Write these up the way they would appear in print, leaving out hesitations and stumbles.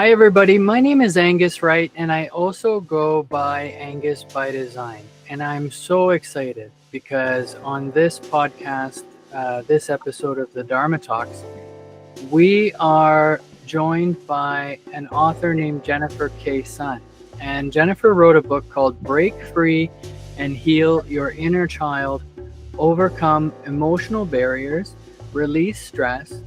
Hi everybody, my name is Angus Wright and I also go by Angus by Design. And I'm so excited because on this podcast, this episode of the Dharma Talks, we are joined by an author named Jennifer K. Sun. And Jennifer wrote a book called Break Free and Heal Your Inner Child, Overcome Emotional Barriers, Release Stress,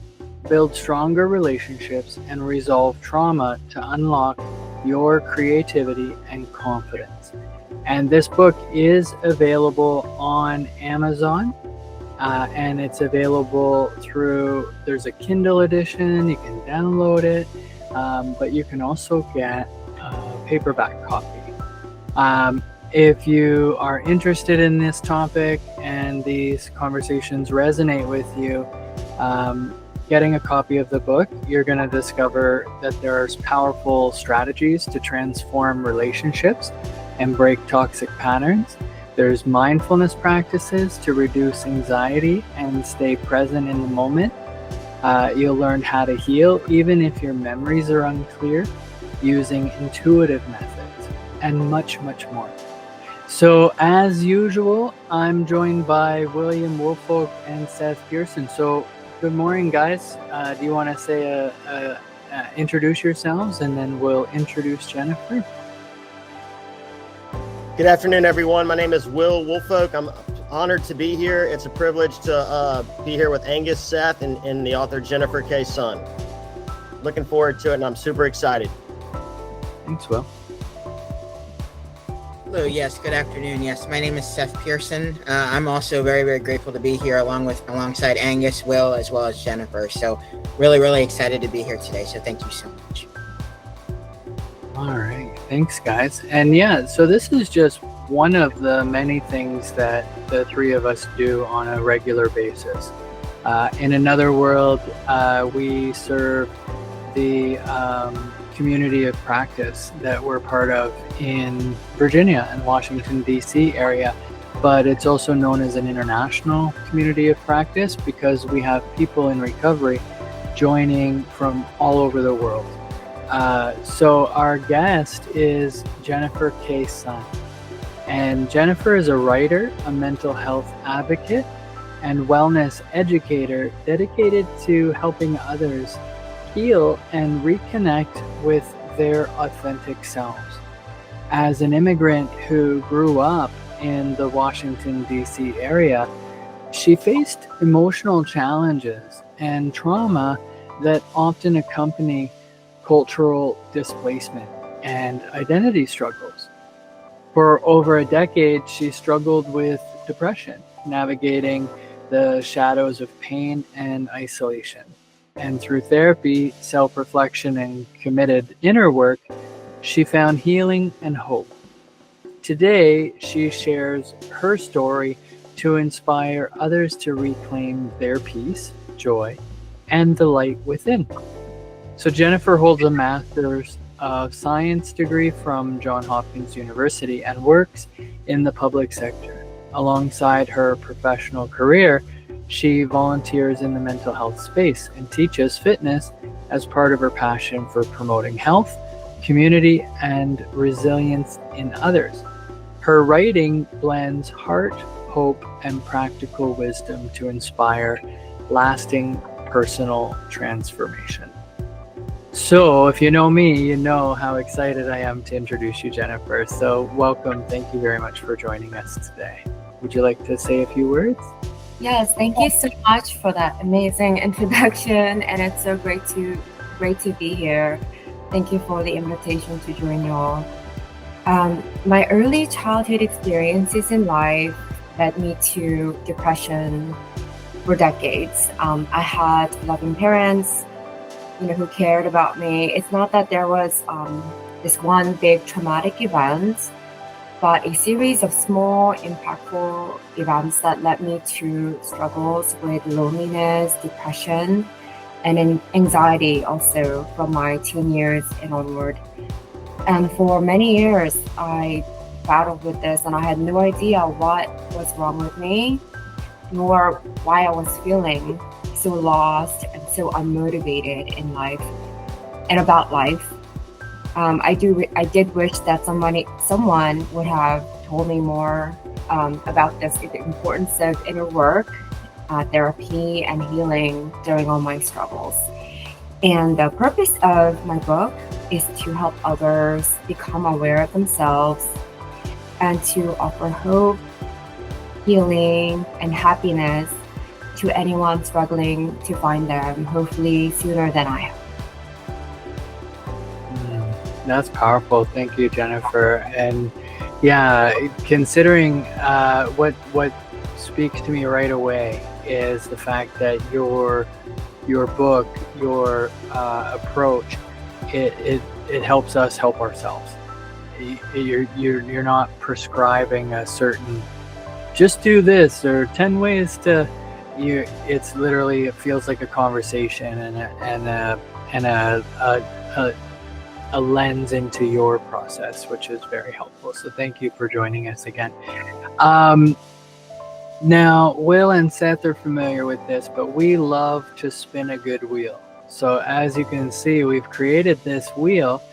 Build stronger relationships, and resolve trauma to unlock your creativity and confidence. And this book is available on Amazon, and it's available there's a Kindle edition, you can download it, but you can also get a paperback copy. If you are interested in this topic and these conversations resonate with you, getting a copy of the book, you're going to discover that there's powerful strategies to transform relationships and break toxic patterns. There's mindfulness practices to reduce anxiety and stay present in the moment. You'll learn how to heal even if your memories are unclear, using intuitive methods, and much, much more. So as usual, I'm joined by William Woolfolk and Seth Pearson. So good morning, guys. Do you want to say introduce yourselves, and then we'll introduce Jennifer? Good afternoon, everyone. My name is Will Woolfolk. I'm honored to be here. It's a privilege to be here with Angus, Seth, and the author Jennifer K. Sun. Looking forward to it, and I'm super excited. Thanks, Will. Hello, yes, good afternoon. Yes, my name is Seth Pearson. I'm also very, very grateful to be here alongside Angus, Will, as well as Jennifer. So really, really excited to be here today. So thank you so much. All right. Thanks, guys. And yeah, so this is just one of the many things that the three of us do on a regular basis. In another world, we serve the community of practice that we're part of in Virginia and Washington, D.C. area, but it's also known as an international community of practice because we have people in recovery joining from all over the world. So our guest is Jennifer K. Sun. And Jennifer is a writer, a mental health advocate, and wellness educator dedicated to helping others heal and reconnect with their authentic selves. As an immigrant who grew up in the Washington, D.C. area, she faced emotional challenges and trauma that often accompany cultural displacement and identity struggles. For over a decade, she struggled with depression, navigating the shadows of pain and isolation. And through therapy, self-reflection, and committed inner work, she found healing and hope. Today, she shares her story to inspire others to reclaim their peace, joy, and the light within. So Jennifer holds a Master's of Science degree from Johns Hopkins University and works in the public sector. Alongside her professional career, she volunteers in the mental health space and teaches fitness as part of her passion for promoting health, community, and resilience in others. Her writing blends heart, hope, and practical wisdom to inspire lasting personal transformation. So if you know me, you know how excited I am to introduce you, Jennifer. So welcome. Thank you very much for joining us today. Would you like to say a few words? Yes, thank you so much for that amazing introduction, and it's so great to be here. Thank you for the invitation to join you all. My early childhood experiences in life led me to depression for decades. I had loving parents, who cared about me. It's not that there was this one big traumatic event, but a series of small, impactful events that led me to struggles with loneliness, depression, and anxiety also from my teen years and onward. And for many years, I battled with this, and I had no idea what was wrong with me, nor why I was feeling so lost and so unmotivated in life and about life. I did wish that someone would have told me more about this, the importance of inner work, therapy, and healing during all my struggles. And the purpose of my book is to help others become aware of themselves and to offer hope, healing, and happiness to anyone struggling to find them, hopefully sooner than I have. That's powerful. Thank you, Jennifer. And yeah, considering what speaks to me right away is the fact that your book, your approach, it helps us help ourselves. You're not prescribing a certain, just do this or 10 ways to you. It's literally, it feels like a conversation and a lens into your process, which is very helpful. So thank you for joining us again. Now, Will and Seth are familiar with this, but we love to spin a good wheel. So as you can see, we've created this wheel,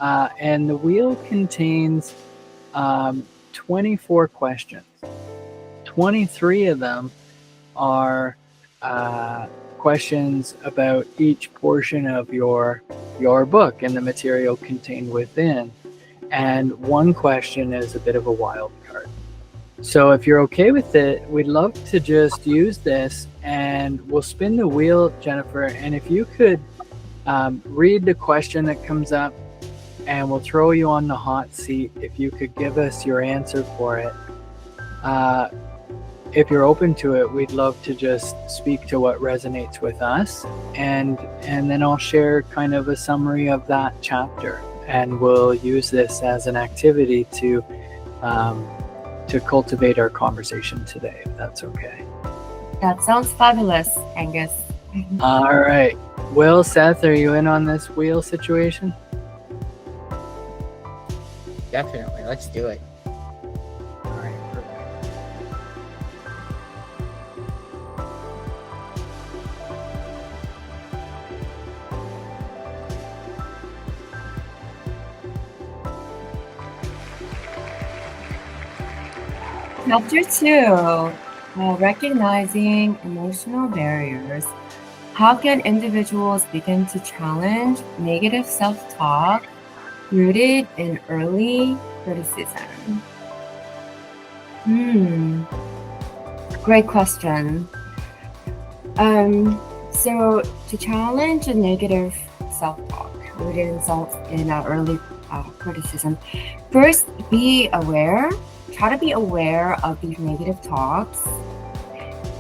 and the wheel contains 24 questions. 23 of them are questions about each portion of your book and the material contained within. And one question is a bit of a wild card. So if you're okay with it, we'd love to just use this, and we'll spin the wheel, Jennifer. And if you could read the question that comes up, and we'll throw you on the hot seat if you could give us your answer for it. If you're open to it, we'd love to just speak to what resonates with us, and then I'll share kind of a summary of that chapter, and we'll use this as an activity to cultivate our conversation today, if that's okay. That sounds fabulous, Angus. All right. Will, Seth, are you in on this wheel situation? Definitely. Let's do it. All right, perfect. Chapter 2, recognizing emotional barriers. How can individuals begin to challenge negative self-talk rooted in early criticism? Great question. So to challenge a negative self-talk rooted in early criticism, first be aware. Try to be aware of these negative talks.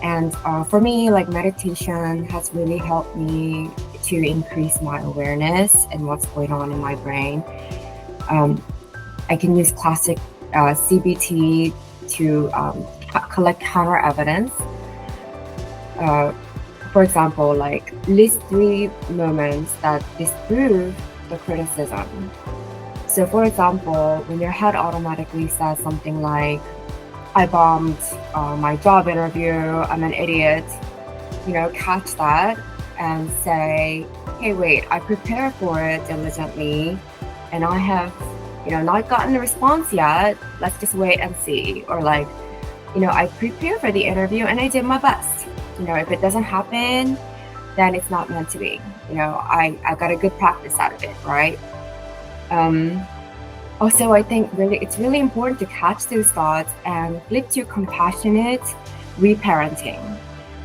And for me, like, meditation has really helped me to increase my awareness and what's going on in my brain. I can use classic CBT to collect counter evidence. For example, like, list 3 moments that disprove the criticism. So for example, when your head automatically says something like, I bombed my job interview, I'm an idiot, catch that and say, hey, wait, I prepared for it diligently and I have, not gotten a response yet. Let's just wait and see. Or like, I prepared for the interview and I did my best. If it doesn't happen, then it's not meant to be. I got a good practice out of it, right? Also, I think it's really important to catch those thoughts and flip to compassionate reparenting.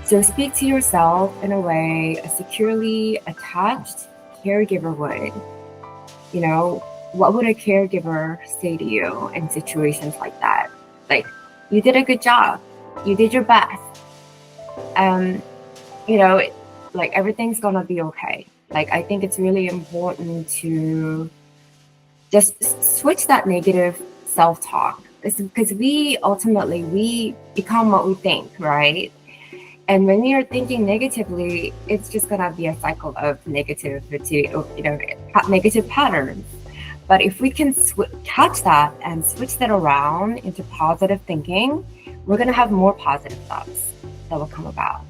So speak to yourself in a way a securely attached caregiver would. What would a caregiver say to you in situations like that? Like, you did a good job. You did your best. Like, everything's gonna be okay. Like, I think it's really important to just switch that negative self-talk, because we become what we think, right? And when you're thinking negatively, it's just gonna be a cycle of negativity, negative patterns. But if we can catch that and switch that around into positive thinking, we're gonna have more positive thoughts that will come about.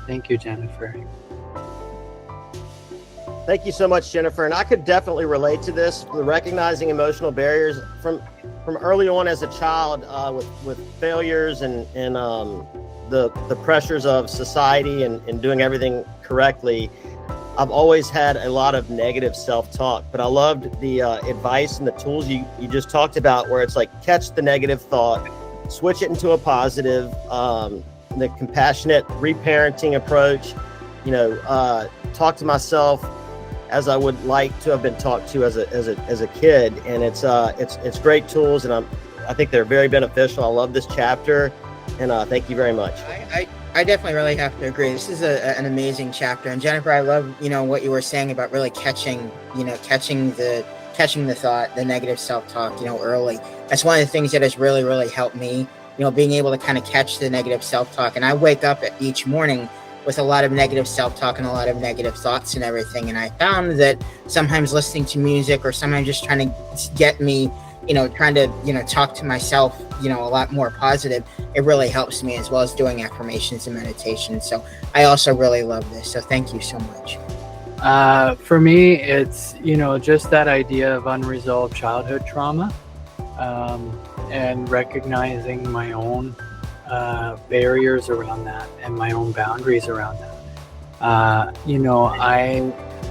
Thank you, Jennifer. Thank you so much, Jennifer. And I could definitely relate to this, the recognizing emotional barriers from early on as a child, with failures and the pressures of society and doing everything correctly. I've always had a lot of negative self-talk, but I loved the advice and the tools you just talked about, where it's like, catch the negative thought, switch it into a positive, the compassionate reparenting approach, talk to myself as I would like to have been talked to as a kid. And it's great tools, and I think they're very beneficial. I love this chapter, and thank you very much. I definitely really have to agree. This is an amazing chapter. And Jennifer, I love, what you were saying about really catching the thought, the negative self-talk, early. That's one of the things that has really, really helped me, being able to kind of catch the negative self-talk. And I wake up each morning with a lot of negative self-talk and a lot of negative thoughts and everything. And I found that sometimes listening to music, or sometimes just trying to get me, trying to, talk to myself, a lot more positive, it really helps me, as well as doing affirmations and meditation. So I also really love this. So thank you so much. For me, it's, just that idea of unresolved childhood trauma, and recognizing my own barriers around that and my own boundaries around that.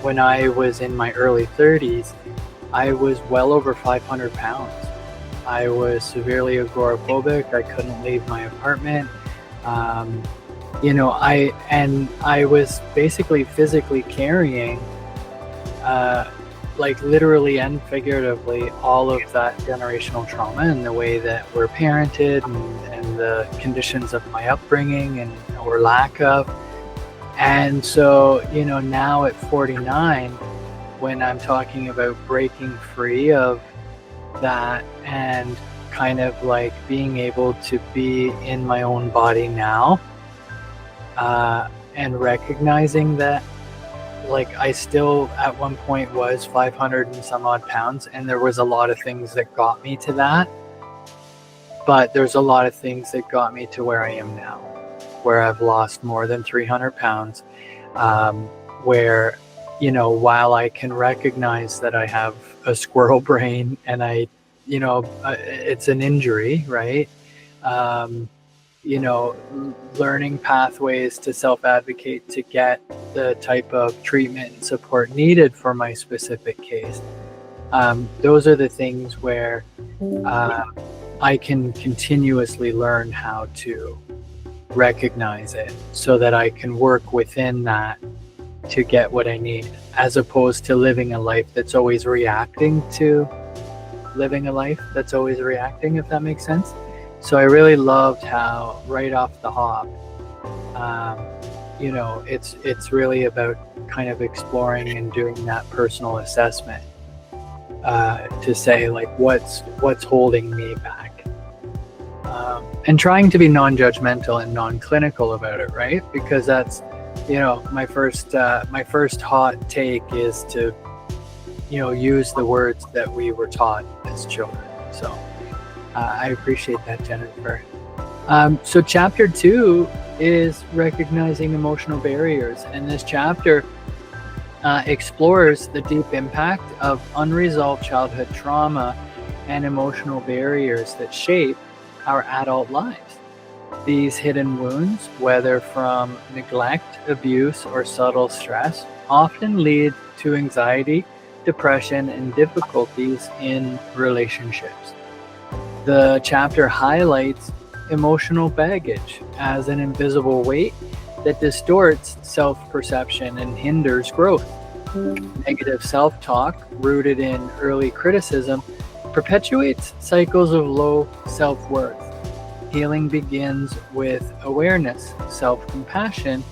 When I was in my early 30s, I was well over 500 pounds. I was severely agoraphobic. I couldn't leave my apartment. I was basically physically carrying, literally and figuratively, all of that generational trauma and the way that we're parented and the conditions of my upbringing or lack of. And so, now at 49, when I'm talking about breaking free of that and kind of like being able to be in my own body now, and recognizing that, I still at one point was 500 and some odd pounds, and there was a lot of things that got me to that, but there's a lot of things that got me to where I am now, where I've lost more than 300 pounds, where, while I can recognize that I have a squirrel brain and it's an injury, right? Learning pathways to self-advocate to get the type of treatment and support needed for my specific case. Those are the things where I can continuously learn how to recognize it so that I can work within that to get what I need, as opposed to living a life that's always reacting, if that makes sense. So I really loved how right off the hop, it's really about kind of exploring and doing that personal assessment to say, what's holding me back, and trying to be non-judgmental and non-clinical about it, right? Because that's, my first hot take is to, use the words that we were taught as children. So I appreciate that, Jennifer. So chapter 2 is recognizing emotional barriers, and this chapter explores the deep impact of unresolved childhood trauma and emotional barriers that shape our adult lives. These hidden wounds, whether from neglect, abuse, or subtle stress, often lead to anxiety, depression, and difficulties in relationships. The chapter highlights emotional baggage as an invisible weight that distorts self-perception and hinders growth. Negative self-talk, rooted in early criticism, perpetuates cycles of low self-worth. Healing begins with awareness, self-compassion,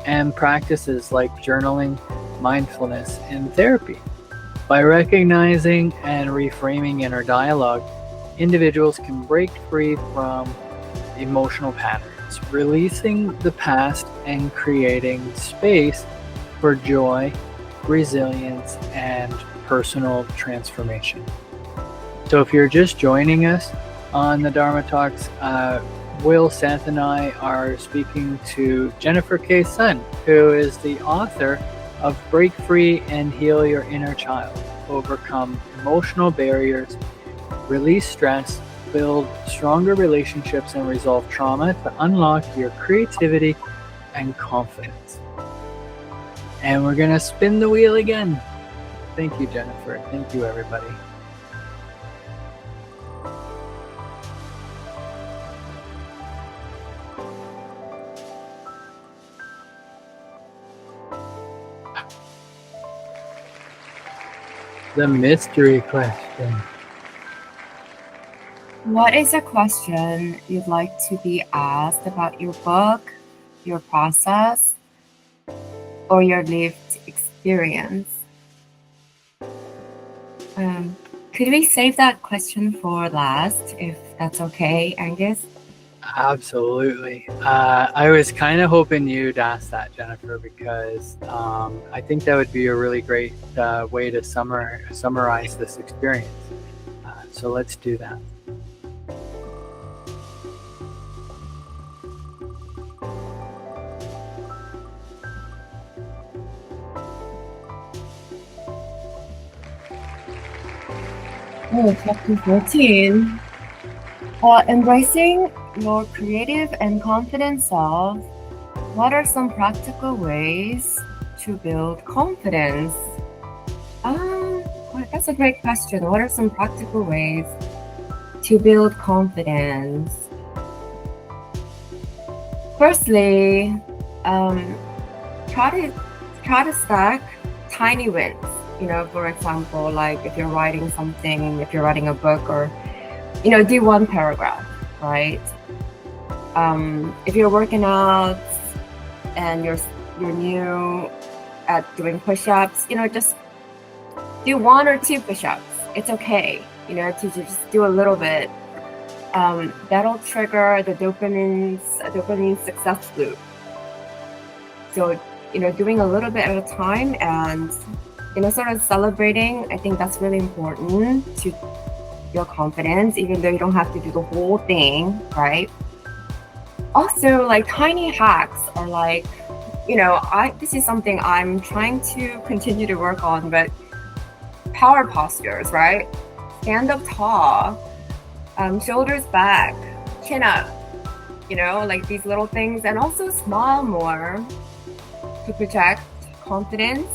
and practices like journaling, mindfulness, and therapy. By recognizing and reframing inner dialogue, individuals can break free from emotional patterns, releasing the past and creating space for joy, resilience, and personal transformation. So if you're just joining us on the Dharma Talks, Will, Seth, and I are speaking to Jennifer K. Sun, who is the author of break free and heal your inner child, overcome emotional barriers, release stress, build stronger relationships, and resolve trauma to unlock your creativity and confidence. And we're going to spin the wheel again. Thank you, Jennifer. Thank you, everybody. The mystery question. What is a question you'd like to be asked about your book, your process, or your lived experience? Could we save that question for last, if that's okay, Angus? Absolutely. I was kind of hoping you'd ask that, Jennifer, because I think that would be a really great way to summarize this experience. So let's do that. Oh, chapter 14. Embracing your creative and confident self. What are some practical ways to build confidence? That's a great question. What are some practical ways to build confidence? Firstly, try to stack tiny wins. You know, for example, like if you're writing something, if you're writing a book, or do one paragraph, right? If you're working out and you're new at doing push-ups, just do 1 or 2 push-ups. It's okay, to just do a little bit. That'll trigger the dopamine success loop. So, doing a little bit at a time and sort of celebrating, I think that's really important to your confidence, even though you don't have to do the whole thing, right? Also, like tiny hacks are like, this is something I'm trying to continue to work on, but power postures, right? Stand up tall, shoulders back, chin up, like these little things, and also smile more to project confidence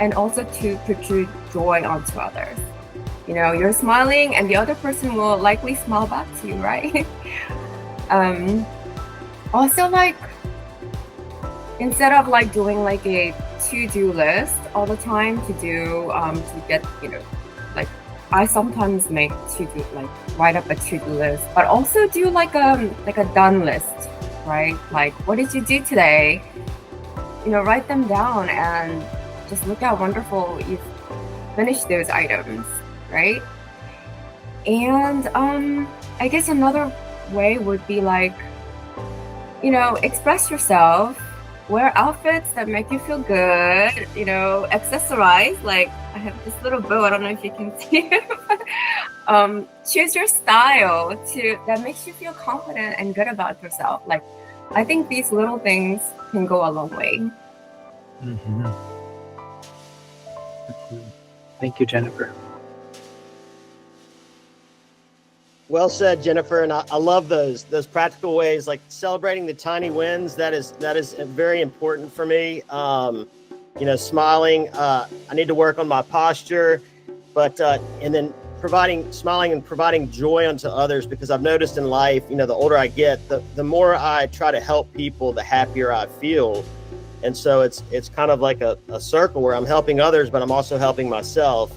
and also to protrude joy onto others. You're smiling and the other person will likely smile back to you, right? Also, like, instead of like doing like a to-do list all the time to do, to get, like I sometimes make write up a to-do list, but also do like a done list, right? Like, what did you do today? Write them down and just look how wonderful you've finished those items, right? And I guess another way would be like, express yourself, wear outfits that make you feel good, accessorize. Like I have this little bow, I don't know if you can see it. Choose your style that makes you feel confident and good about yourself. Like, I think these little things can go a long way. Mm-hmm. Thank you, Jennifer. Well said, Jennifer, and I love those practical ways, like celebrating the tiny wins. That is very important for me. Smiling. I need to work on my posture, but and then smiling and providing joy unto others, because I've noticed in life, the older I get, the more I try to help people, the happier I feel. And so it's kind of like a circle where I'm helping others, but I'm also helping myself.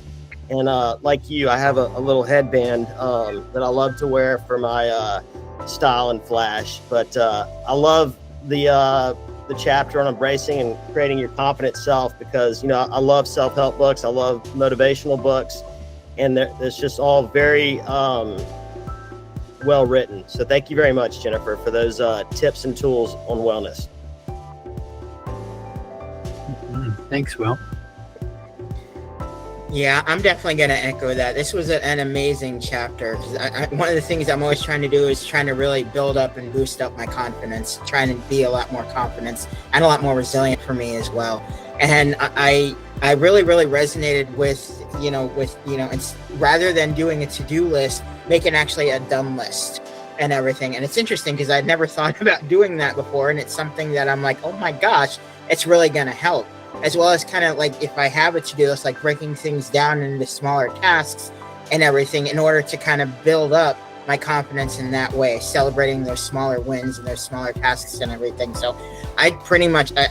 And like you, I have a little headband that I love to wear for my style and flash. But I love the chapter on embracing and creating your confident self, because I love self-help books, I love motivational books, and it's just all very well written. So thank you very much, Jennifer, for those tips and tools on wellness. Thanks, Will. Yeah, I'm definitely going to echo that. This was an amazing chapter. 'Cause one of the things I'm always trying to do is trying to really build up and boost up my confidence, trying to be a lot more confident and a lot more resilient for me as well. And I really, really resonated with, it's, rather than doing a to-do list, making actually a done list and everything. And it's interesting because I'd never thought about doing that before. And it's something that I'm like, oh my gosh, it's really going to help. As well as kind of like if I have a to-do list, like breaking things down into smaller tasks and everything in order to kind of build up my confidence in that way, celebrating those smaller wins and those smaller tasks and everything. So I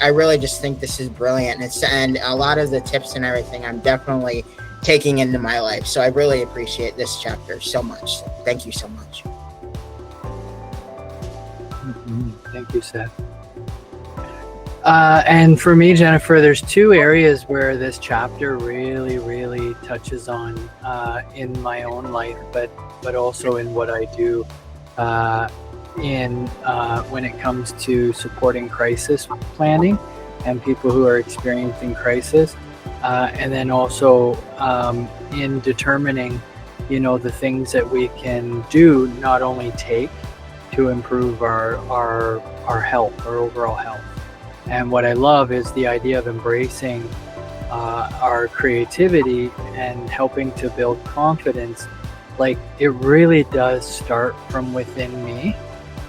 really just think this is brilliant. And a lot of the tips and everything I'm definitely taking into my life. So I really appreciate this chapter so much. Thank you so much. Mm-hmm. Thank you, Seth. And for me, Jennifer, there's two areas where this chapter really, really touches on in my own life, but also in what I do when it comes to supporting crisis planning and people who are experiencing crisis, and then also in determining, the things that we can do, not only take to improve our health, our overall health. And what I love is the idea of embracing our creativity and helping to build confidence. Like, it really does start from within me.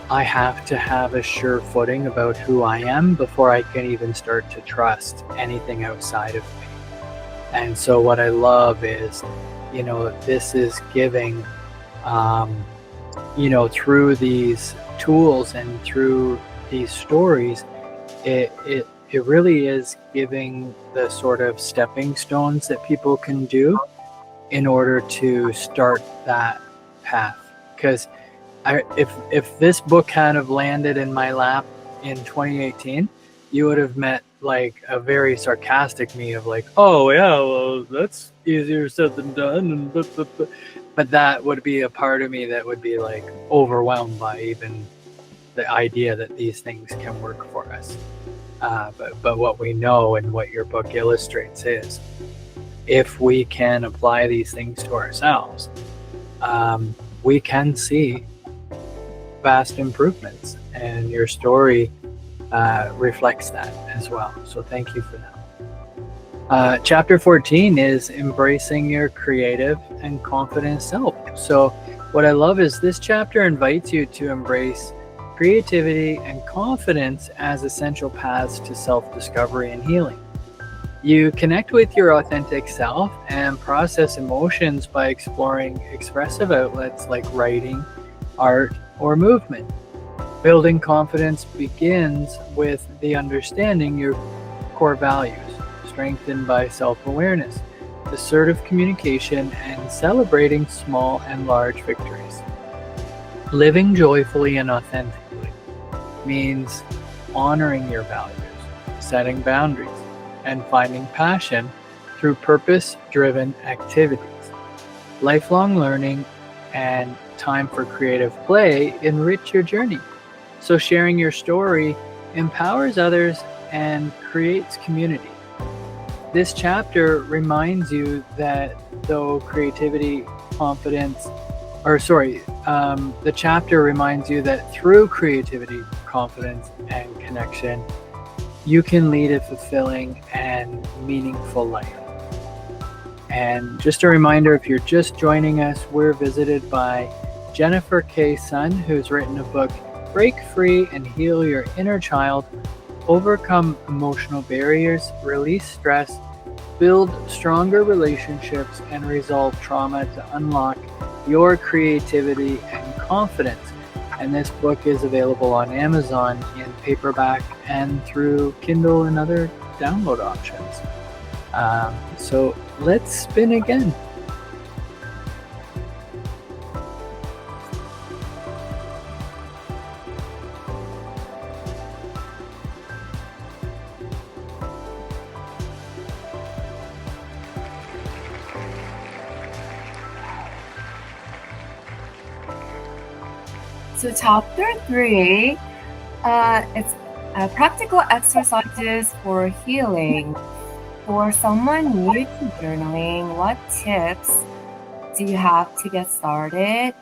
I have to have a sure footing about who I am before I can even start to trust anything outside of me. And so what I love is, this is giving, through these tools and through these stories, it really is giving the sort of stepping stones that people can do in order to start that path. Because if this book kind of landed in my lap in 2018, you would have met like a very sarcastic me of like, oh yeah, well that's easier said than done, but that would be a part of me that would be like overwhelmed by even the idea that these things can work for us. But what we know and what your book illustrates is, if we can apply these things to ourselves, we can see vast improvements, and your story reflects that as well. So thank you for that. Chapter 14 is embracing your creative and confident self. So what I love is this chapter invites you to embrace creativity and confidence as essential paths to self-discovery and healing. You connect with your authentic self and process emotions by exploring expressive outlets like writing, art, or movement. Building confidence begins with the understanding your core values, strengthened by self-awareness, assertive communication, and celebrating small and large victories. Living joyfully and authentically means honoring your values, setting boundaries, and finding passion through purpose-driven activities. Lifelong learning and time for creative play enrich your journey. So sharing your story empowers others and creates community. This chapter reminds you that though creativity, confidence, the chapter reminds you that through creativity, confidence, and connection, you can lead a fulfilling and meaningful life. And just a reminder, if you're just joining us, we're visited by Jennifer K. Sun, who's written a book, Break Free and Heal Your Inner Child, Overcome Emotional Barriers, Release Stress, Build Stronger Relationships, and Resolve Trauma to Unlock Your Creativity and Confidence. And this book is available on Amazon in paperback and through Kindle and other download options. So let's spin again. So chapter 3, it's practical exercises for healing. for someone new to journaling, what tips do you have to get started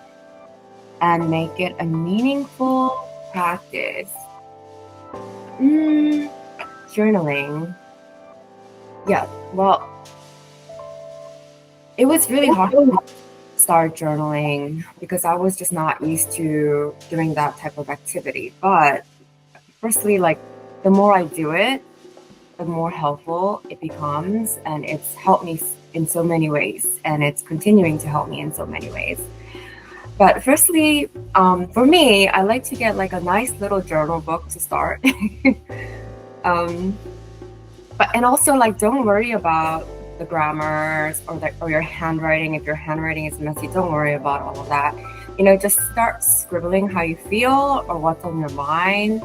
and make it a meaningful practice? Journaling. Yeah, well, it was really hard to start journaling because I was just not used to doing that type of activity. But firstly, like the more I do it, the more helpful it becomes, and it's helped me in so many ways, and it's continuing to help me in so many ways. But firstly, for me, I like to get like a nice little journal book to start. And also like don't worry about the grammars or your handwriting. If your handwriting is messy, don't worry about all of that. Just start scribbling how you feel or what's on your mind.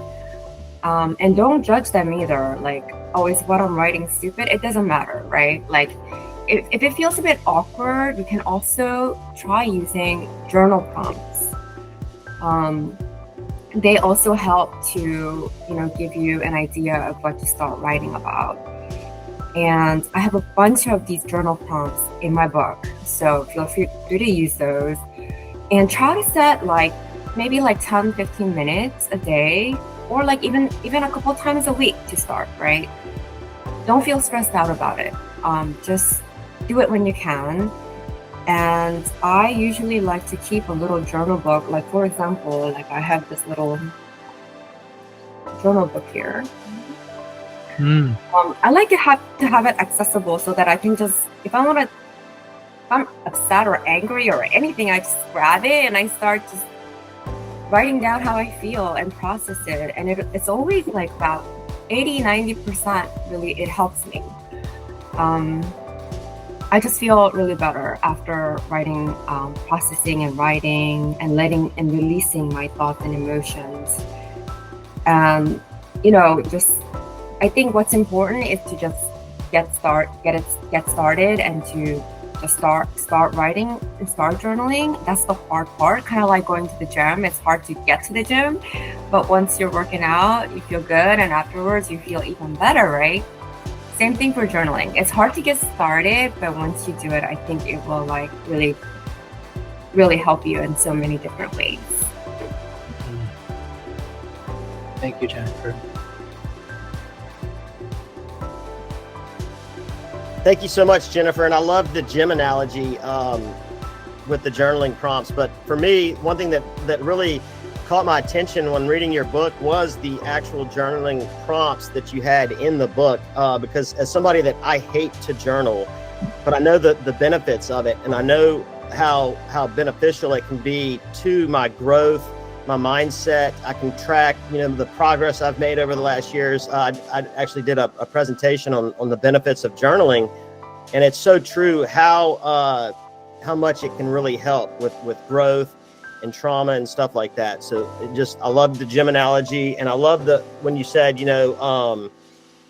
And don't judge them either. Like, oh, is what I'm writing stupid? It doesn't matter, right? Like, if it feels a bit awkward, you can also try using journal prompts. They also help to, give you an idea of what to start writing about. And I have a bunch of these journal prompts in my book, so feel free to use those. And try to set maybe 10-15 minutes a day, or even a couple times a week to start, right? Don't feel stressed out about it. Just do it when you can. And I usually like to keep a little journal book. Like, for example, I have this little journal book here. I like to have it accessible so that I can just, if I'm upset or angry or anything, I just grab it and I start just writing down how I feel and process it. And it's always about 80-90% really, it helps me. I just feel really better after writing, processing and writing and letting and releasing my thoughts and emotions. And, I think what's important is to just get started and to just start writing and start journaling. That's the hard part, kind of like going to the gym. It's hard to get to the gym, but once you're working out, you feel good, and afterwards you feel even better, right? Same thing for journaling. It's hard to get started, but once you do it, I think it will really, really help you in so many different ways. Thank you, Jennifer. Thank you so much, Jennifer. And I love the gym analogy with the journaling prompts. But for me, one thing that really caught my attention when reading your book was the actual journaling prompts that you had in the book. Because as somebody that I hate to journal, but I know the benefits of it, and I know how beneficial it can be to my growth, my mindset. I can track, the progress I've made over the last years. I actually did a presentation on the benefits of journaling, and it's so true how much it can really help with growth and trauma and stuff like that. So I love the gym analogy, and I love when you said,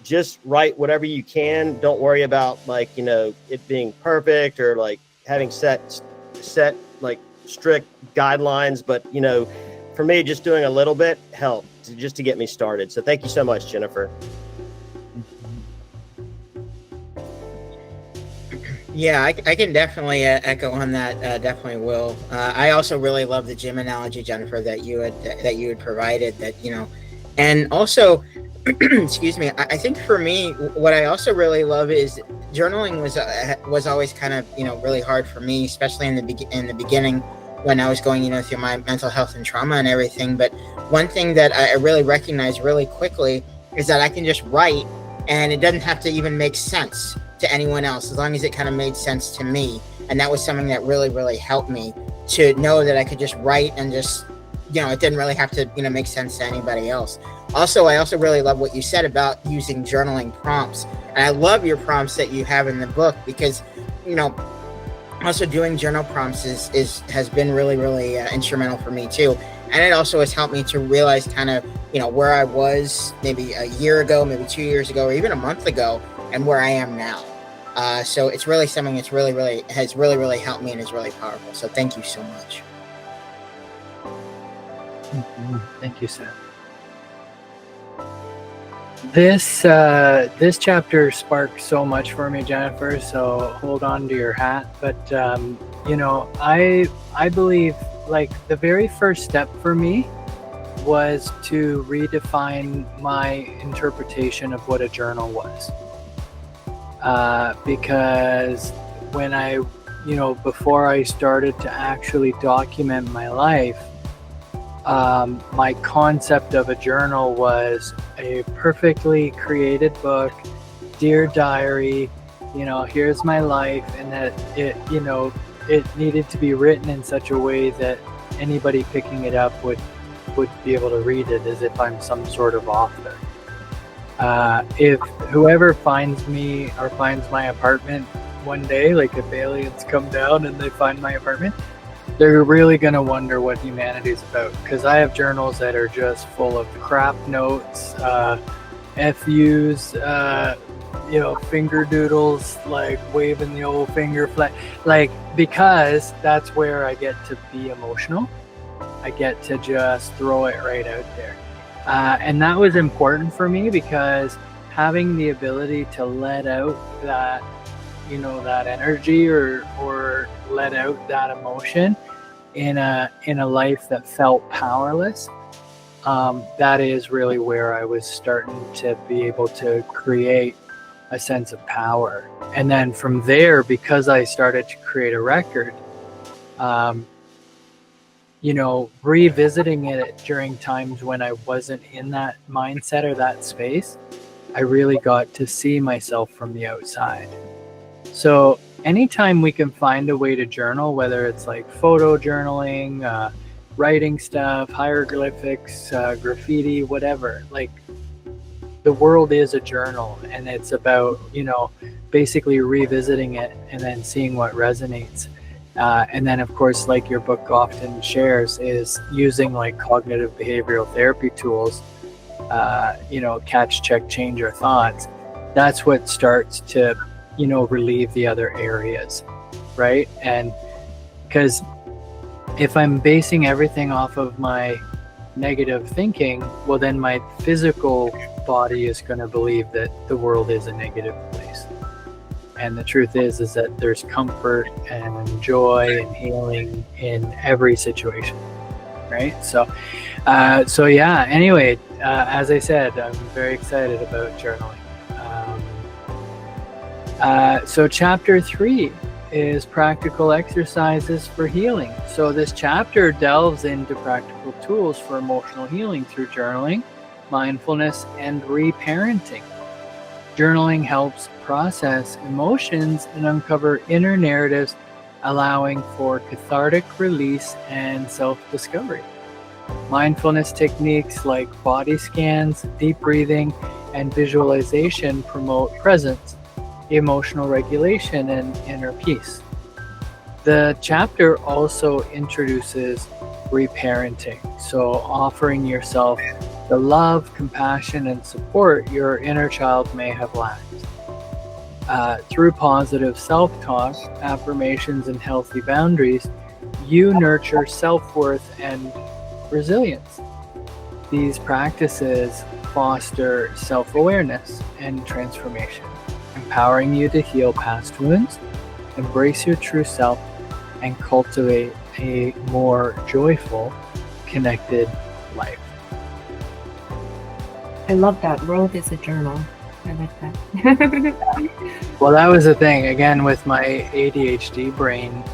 just write whatever you can. Don't worry about it being perfect or having set strict guidelines, but for me, just doing a little bit helped just to get me started. So thank you so much, Jennifer. Yeah, I can definitely echo on that. Definitely will. I also really love the gym analogy, Jennifer, that you had provided. And also, excuse me. I think for me, what I also really love is journaling was always kind of really hard for me, especially in the beginning, when I was going, through my mental health and trauma and everything. But one thing that I really recognized really quickly is that I can just write, and it doesn't have to even make sense to anyone else, as long as it kind of made sense to me. And that was something that really, really helped me to know that I could just write and just, it didn't really have to, make sense to anybody else. Also, I also really love what you said about using journaling prompts. And I love your prompts that you have in the book, because, also doing journal prompts has been really, really instrumental for me too. And it also has helped me to realize kind of, where I was maybe a year ago, maybe 2 years ago, or even a month ago, and where I am now. So it's really something that's has really helped me and is really powerful. So thank you so much. Thank you, Seth. This chapter sparked so much for me, Jennifer. So hold on to your hat. But I believe like the very first step for me was to redefine my interpretation of what a journal was. Because when before I started to actually document my life, my concept of a journal was a perfectly created book, dear diary, here's my life, and that it needed to be written in such a way that anybody picking it up would be able to read it as if I'm some sort of author. If whoever finds me or finds my apartment one day, like if aliens come down and they find my apartment, they're really going to wonder what humanity is about, because I have journals that are just full of crap notes, FUs, finger doodles, like waving the old finger flag, like, because that's where I get to be emotional. I get to just throw it right out there. And that was important for me, because having the ability to let out that, that energy or let out that emotion in a life that felt powerless, that is really where I was starting to be able to create a sense of power. And then from there, because I started to create a record, revisiting it during times when I wasn't in that mindset or that space, I really got to see myself from the outside. So anytime we can find a way to journal, whether it's like photo journaling, writing stuff, hieroglyphics, graffiti, whatever, like the world is a journal, and it's about, basically revisiting it and then seeing what resonates. And then, of course, like your book often shares, is using like cognitive behavioral therapy tools, catch, check, change your thoughts. That's what starts to, relieve the other areas, right? And because if I'm basing everything off of my negative thinking, well, then my physical body is going to believe that the world is a negative place. And the truth is that there's comfort and joy and healing in every situation, right? So yeah, anyway, as I said, I'm very excited about journaling. So chapter 3 is practical exercises for healing. So this chapter delves into practical tools for emotional healing through journaling, mindfulness, and reparenting. Journaling helps process emotions and uncover inner narratives, allowing for cathartic release and self-discovery. Mindfulness techniques like body scans, deep breathing, and visualization promote presence, emotional regulation, and inner peace. The chapter also introduces reparenting, so offering yourself the love, compassion, and support your inner child may have lacked. Through positive self-talk, affirmations, and healthy boundaries, you nurture self-worth and resilience. These practices foster self-awareness and transformation, empowering you to heal past wounds, embrace your true self, and cultivate a more joyful, connected life. I love that. World is a journal. I like that. Well, that was the thing. Again, with my ADHD brain,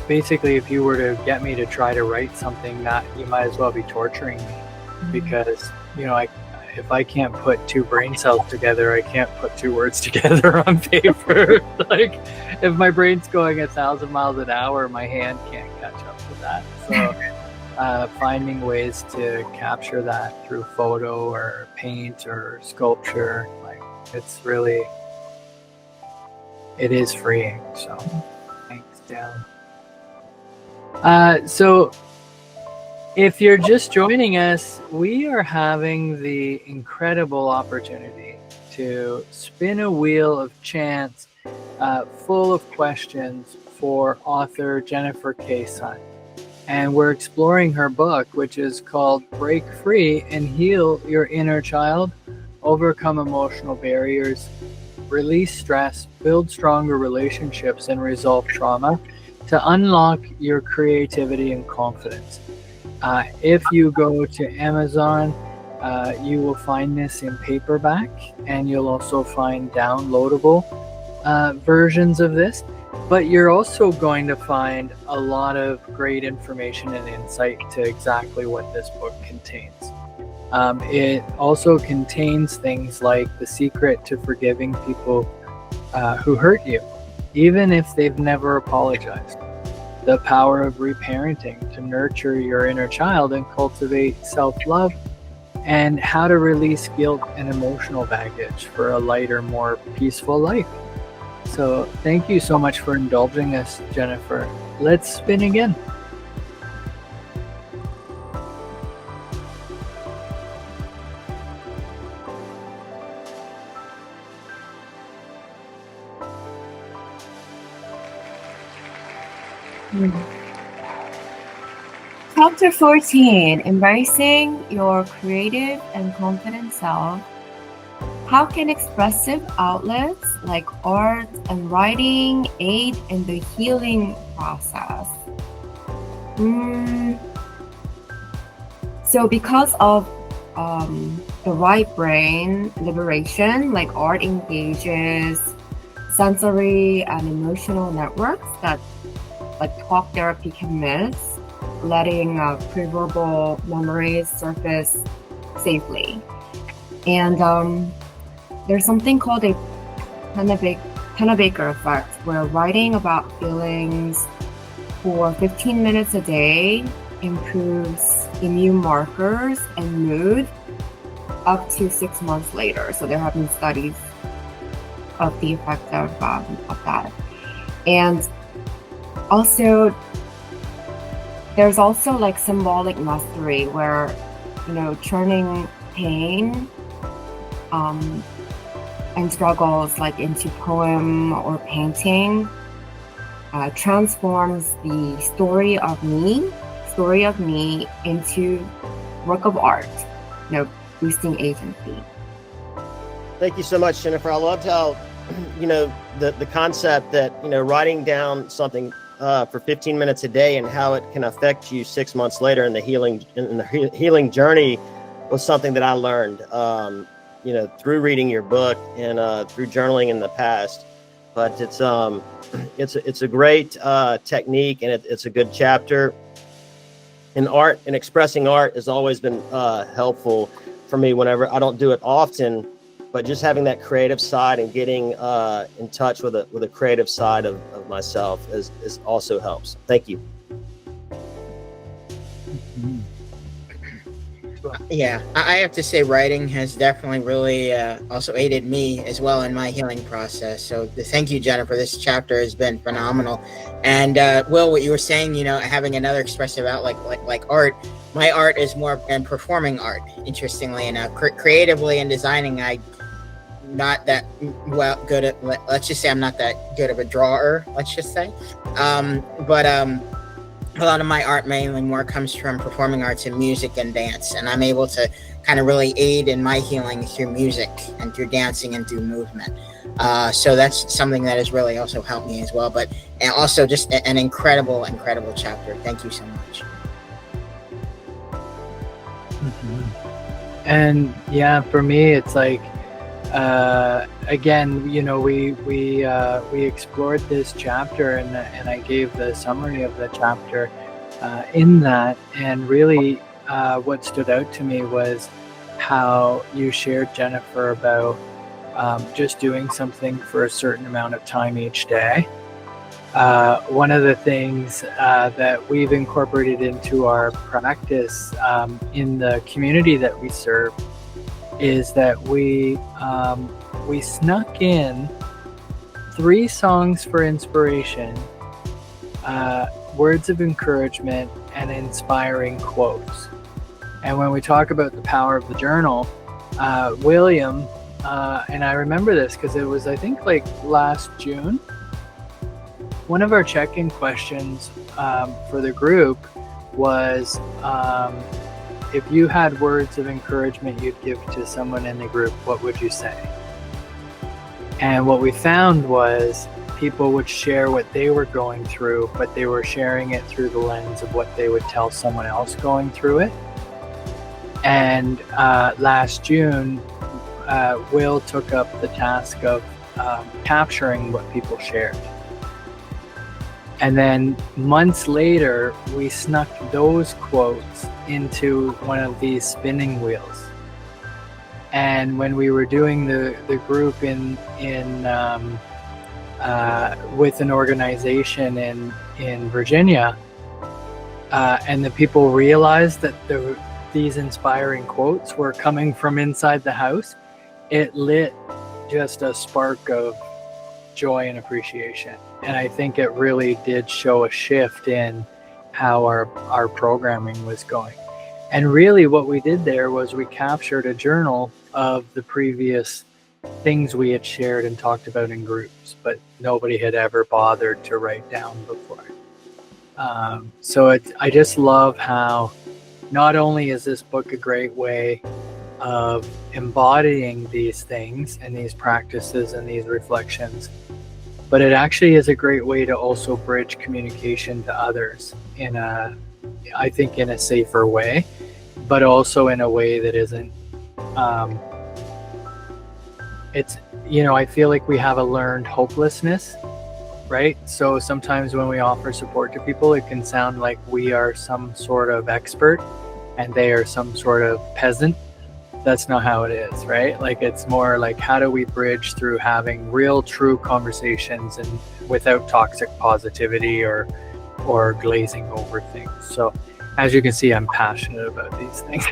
basically, if you were to get me to try to write something, that you might as well be torturing me, because if I can't put two brain cells together, I can't put two words together on paper. Like, if my brain's going 1,000 miles an hour, my hand can't catch up with that. So finding ways to capture that through photo or paint or sculpture, like, it is freeing. So thanks, Dan. So if you're just joining us, we are having the incredible opportunity to spin a wheel of chance full of questions for author Jennifer K. Sun. And we're exploring her book, which is called Break Free and Heal Your Inner Child, Overcome Emotional Barriers, Release Stress, Build Stronger Relationships, and Resolve Trauma to unlock your creativity and confidence. If you go to Amazon, you will find this in paperback, and you'll also find downloadable versions of this. But you're also going to find a lot of great information and insight to exactly what this book contains. It also contains things like the secret to forgiving people who hurt you, even if they've never apologized. The power of reparenting to nurture your inner child and cultivate self-love, and how to release guilt and emotional baggage for a lighter, more peaceful life. So thank you so much for indulging us, Jennifer. Let's spin again. Chapter 14, Embracing Your Creative and Confident Self. How can expressive outlets like art and writing aid in the healing process? So because of the right brain liberation, like art engages sensory and emotional networks that like talk therapy can miss, letting pre-verbal memories surface safely. And there's something called a Pennebaker effect, where writing about feelings for 15 minutes a day improves immune markers and mood up to 6 months later. So there have been studies of the effect of that. And also, there's also like symbolic mastery, where, you know, turning pain and struggles like into poem or painting transforms the story of me into work of art, you know, boosting agency. Thank you so much, Jennifer. I loved how, you know, the concept that, you know, writing down something for 15 minutes a day and how it can affect you 6 months later in the healing journey was something that I learned, you know, through reading your book and through journaling in the past. But it's a great technique, and it's a good chapter. And art and expressing art has always been helpful for me. Whenever I don't do it often, but just having that creative side and getting in touch with a creative side of myself is also helps. Thank you. Yeah, I have to say writing has definitely really also aided me as well in my healing process. So thank you, Jennifer. This chapter has been phenomenal. And Will, what you were saying, you know, having another expressive outlet like art, my art is more in performing art, interestingly enough. Creatively and designing, I'm not that well good at, let's just say I'm not that good of a drawer, let's just say. But a lot of my art mainly more comes from performing arts and music and dance, and I'm able to kind of really aid in my healing through music and through dancing and through movement. So that's something that has really also helped me as well. But and also just an incredible chapter. Thank you so much. And yeah, for me, it's like, again, you know, we explored this chapter, and I gave the summary of the chapter in that, and really what stood out to me was how you shared, Jennifer, about just doing something for a certain amount of time each day. One of the things that we've incorporated into our practice in the community that we serve is that we snuck in 3 songs for inspiration, words of encouragement, and inspiring quotes. And when we talk about the power of the journal, William, and I remember this because it was, I think, like last June, one of our check-in questions for the group was if you had words of encouragement you'd give to someone in the group, what would you say? And what we found was people would share what they were going through, but they were sharing it through the lens of what they would tell someone else going through it. And last June, Will took up the task of capturing what people shared. And then months later, we snuck those quotes into one of these spinning wheels. And when we were doing the group in with an organization in Virginia, and the people realized that these inspiring quotes were coming from inside the house, it lit just a spark of joy and appreciation. And I think it really did show a shift in how our programming was going. And really what we did there was we captured a journal of the previous things we had shared and talked about in groups, but nobody had ever bothered to write down before. So I just love how not only is this book a great way of embodying these things and these practices and these reflections, but it actually is a great way to also bridge communication to others I think in a safer way, but also in a way that isn't, it's, I feel like we have a learned hopelessness, right? So sometimes when we offer support to people, it can sound like we are some sort of expert and they are some sort of peasant. That's not how it is, right? Like, it's more like, how do we bridge through having real, true conversations and without toxic positivity or glazing over things. So as you can see, I'm passionate about these things.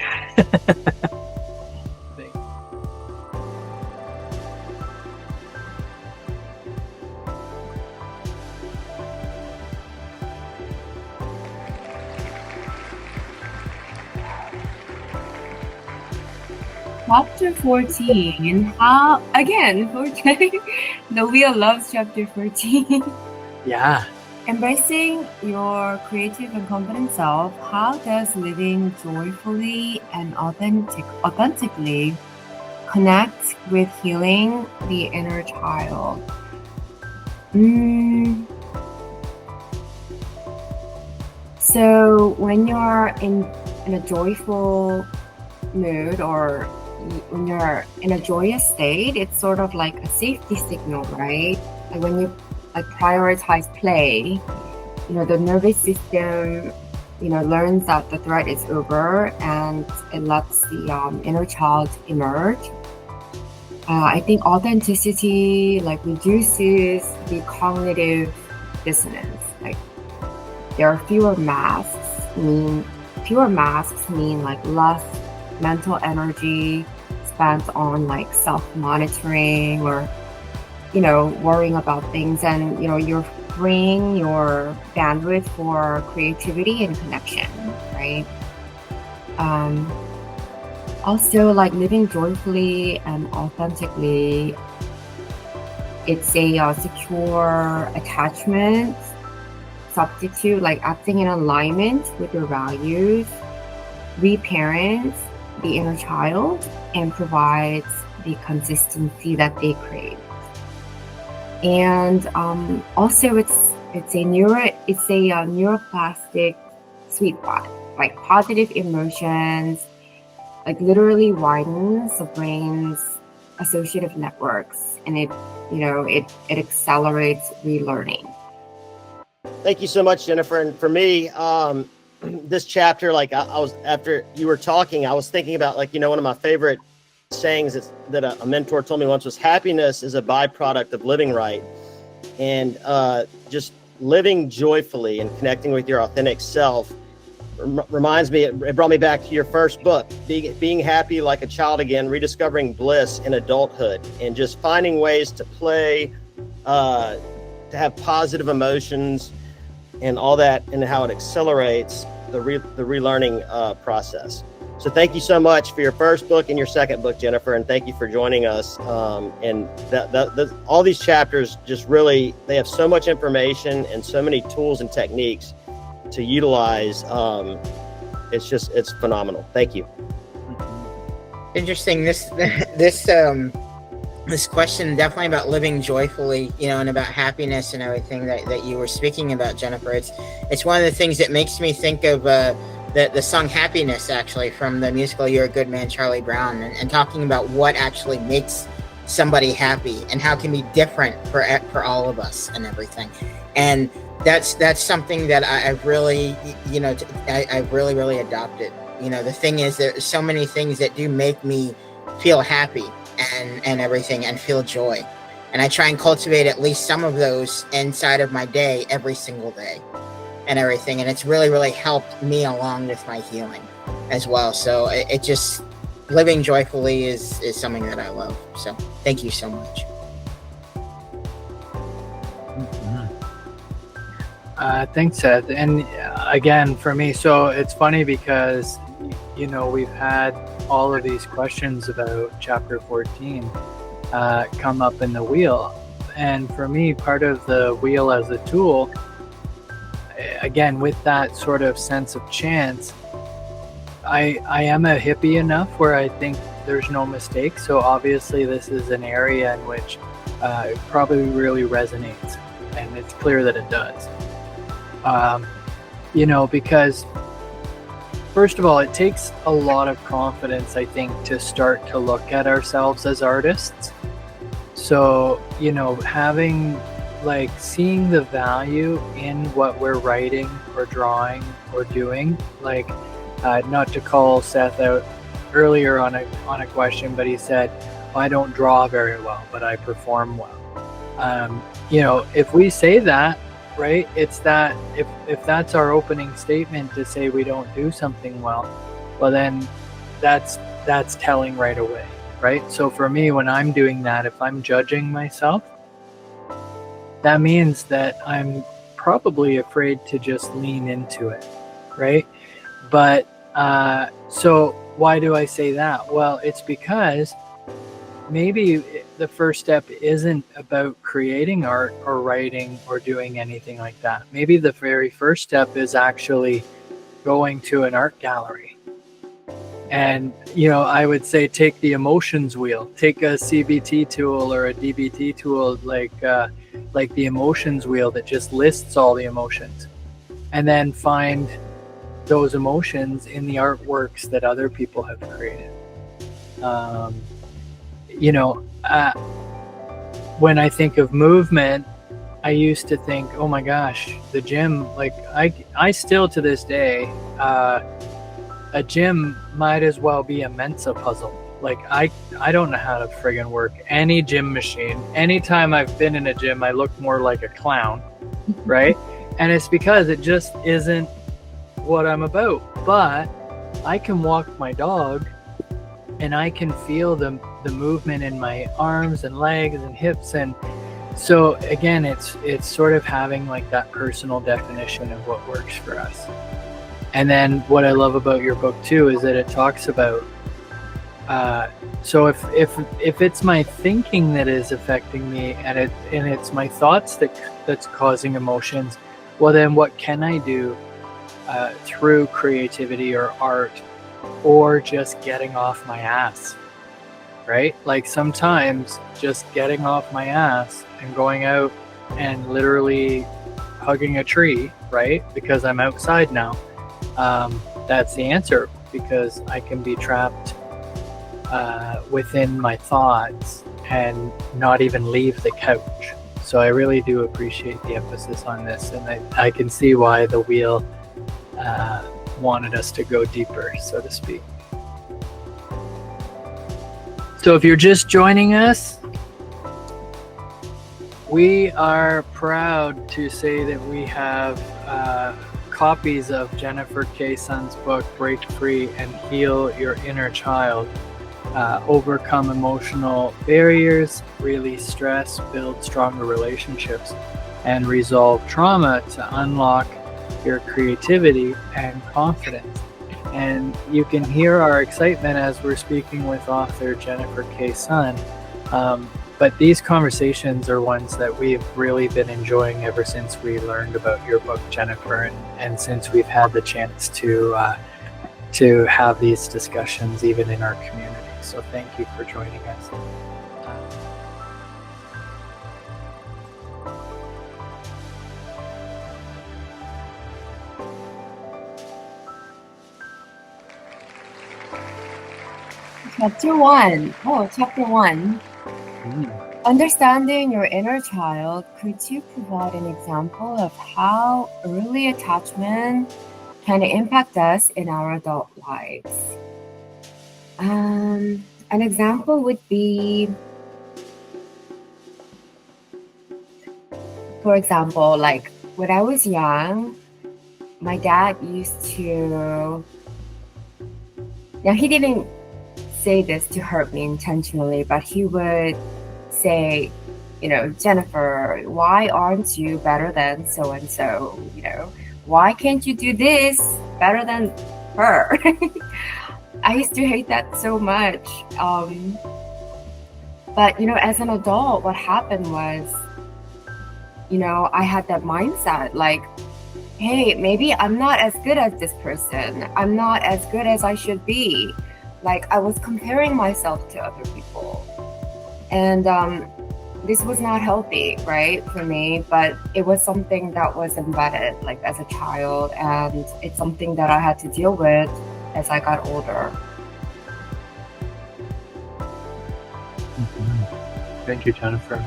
Chapter 14. How, again, the wheel loves chapter 14. Yeah. Embracing your creative and confident self. How does living joyfully and authentically connect with healing the inner child? So when you're in a joyful mood, or when you're in a joyous state, it's sort of like a safety signal, right? Like when you prioritize play, the nervous system, learns that the threat is over and it lets the inner child emerge. I think authenticity reduces the cognitive dissonance. Like, there are fewer masks mean less mental energy spent on self-monitoring or worrying about things, and you're freeing your bandwidth for creativity and connection, right? Also, living joyfully and authentically, it's a secure attachment substitute, acting in alignment with your values, reparents the inner child and provides the consistency that they crave. And also it's a neuroplastic sweet spot. Positive emotions literally widens the brain's associative networks, and it accelerates relearning. Thank you so much, Jennifer. And for me, this chapter, I was, after you were talking, I was thinking about one of my favorite sayings that a mentor told me once was, happiness is a byproduct of living right. And just living joyfully and connecting with your authentic self reminds me, it brought me back to your first book, being happy like a child again, rediscovering bliss in adulthood, and just finding ways to play, to have positive emotions and all that, and how it accelerates the relearning process. So thank you so much for your first book and your second book, Jennifer, and thank you for joining us. And all these chapters just really, they have so much information and so many tools and techniques to utilize. It's phenomenal. Thank you. Interesting. This question definitely about living joyfully, and about happiness and everything that you were speaking about, Jennifer. It's one of the things that makes me think of the song Happiness, actually, from the musical You're a Good Man, Charlie Brown, and talking about what actually makes somebody happy and how it can be different for all of us and everything. And that's something that I've really, I've really adopted. The thing is, there's so many things that do make me feel happy and everything, and feel joy. And I try and cultivate at least some of those inside of my day every single day and everything. And it's really helped me along with my healing as well. So it just, living joyfully is something that I love. So thank you so much. Thanks, Seth. And again, for me, so it's funny because, we've had all of these questions about chapter 14 come up in the wheel. And for me, part of the wheel as a tool, again, with that sort of sense of chance, I am a hippie enough where I think there's no mistake. So obviously this is an area in which it probably really resonates, and it's clear that it does. Because first of all, it takes a lot of confidence, I think, to start to look at ourselves as artists. So, having, seeing the value in what we're writing or drawing or doing, not to call Seth out earlier on a question, but he said, I don't draw very well, but I perform well. If we say that, right, it's that if that's our opening statement to say we don't do something well then that's telling right away, right? So for me, when I'm doing that, if I'm judging myself, that means that I'm probably afraid to just lean into it, right? But so why do I say that? Well, it's because maybe the first step isn't about creating art or writing or doing anything like that. Maybe the very first step is actually going to an art gallery. And, I would say take the emotions wheel, take a CBT tool or a DBT tool like the emotions wheel that just lists all the emotions, and then find those emotions in the artworks that other people have created. When I think of movement, I used to think, oh my gosh, the gym, I still to this day, a gym might as well be a Mensa puzzle. I don't know how to friggin' work any gym machine. Anytime I've been in a gym, I look more like a clown, right? And it's because it just isn't what I'm about. But I can walk my dog and I can feel the movement in my arms and legs and hips. And so again, it's sort of having that personal definition of what works for us. And then what I love about your book too is that it talks about so if it's my thinking that is affecting me and it's my thoughts that's causing emotions, well then what can I do through creativity or art or just getting off my ass, right? Sometimes just getting off my ass and going out and literally hugging a tree, right? Because I'm outside now. That's the answer, because I can be trapped within my thoughts and not even leave the couch. So I really do appreciate the emphasis on this, and I can see why the wheel wanted us to go deeper, so to speak. So if you're just joining us, we are proud to say that we have copies of Jennifer K. Sun's book, Break Free and Heal Your Inner Child. Overcome emotional barriers, release stress, build stronger relationships, and resolve trauma to unlock your creativity and confidence. And you can hear our excitement as we're speaking with author Jennifer K. Sun. but these conversations are ones that we've really been enjoying ever since we learned about your book, Jennifer, and since we've had the chance to have these discussions even in our community. So thank you for joining us. Chapter 1. Oh, Chapter 1. Understanding your inner child, could you provide an example of how early attachment can impact us in our adult lives? An example would be, for example, like when I was young, my dad used to, now he didn't say this to hurt me intentionally, but he would say, you know, Jennifer, why aren't you better than so and so? You know, why can't you do this better than her? I used to hate that so much. But you know, as an adult, what happened was, you know, I had that mindset like, hey, maybe I'm not as good as this person. I'm not as good as I should be. Like I was comparing myself to other people. And this was not healthy, right, for me, but it was something that was embedded like as a child, and it's something that I had to deal with as I got older. Thank you, Jennifer.